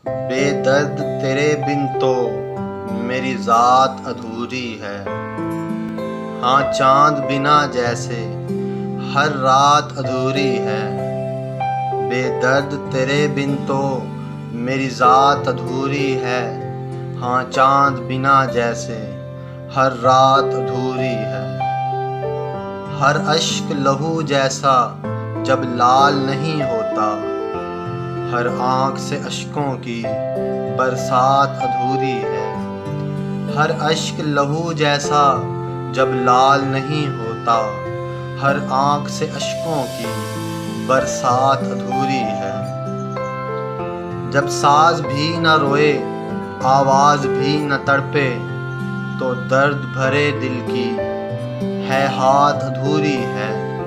بے درد تیرے بن تو میری ذات ادھوری ہے۔ ہاں چاند بنا جیسے ہر رات ادھوری ہے۔ بے درد تیرے بن تو میری ذات ادھوری ہے۔ ہاں چاند بنا جیسے ہر رات ادھوری ہے۔ ہر اشک لہو جیسا جب لال نہیں ہوتا، ہر آنکھ سے اشکوں کی برسات ادھوری ہے۔ ہر اشک لہو جیسا جب لال نہیں ہوتا، ہر آنکھ سے اشکوں کی برسات ادھوری ہے۔ جب ساز بھی نہ روئے آواز بھی نہ تڑپے، تو درد بھرے دل کی ہے ہات ادھوری ہے۔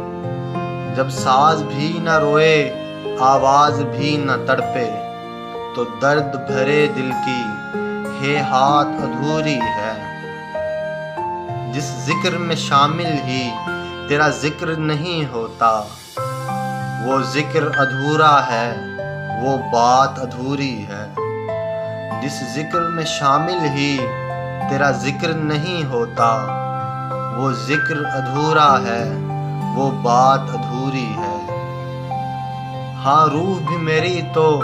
جب ساز بھی نہ روئے آواز بھی نہ تڑپے، تو درد بھرے دل کی ہے ہات ادھوری ہے۔ جس ذکر میں شامل ہی تیرا ذکر نہیں ہوتا، وہ ذکر ادھورا ہے، وہ بات ادھوری ہے۔ جس ذکر میں شامل ہی تیرا ذکر نہیں ہوتا، وہ ذکر ادھورا ہے، وہ بات ادھوری ہے۔ ہاں روح بھی میری تو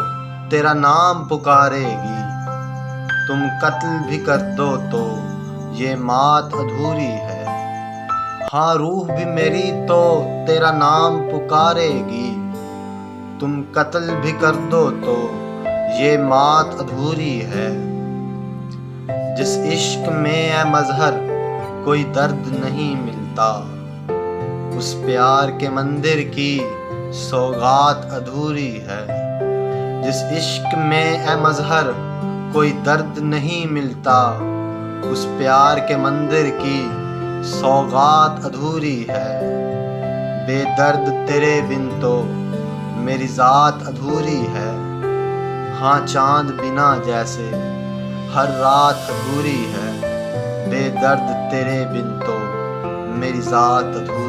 تیرا نام پکارے گی، تم قتل بھی کر دو تو یہ مات ادھوری ہے۔ ہاں روح بھی میری تو تیرا نام پکارے گی، تم قتل بھی کر دو تو یہ مات ادھوری ہے۔ جس عشق میں اے مظہر کوئی درد نہیں ملتا، اس پیار کے مندر کی سوغات ادھوری ہے۔ جس عشق میں اے مظہر کوئی درد نہیں ملتا، اس پیار کے مندر کی سوغات ادھوری ہے۔ بے درد تیرے بن تو میری ذات ادھوری ہے۔ ہاں چاند بنا جیسے ہر رات ادھوری ہے۔ بے درد تیرے بن تو میری ذات ادھوری ہے۔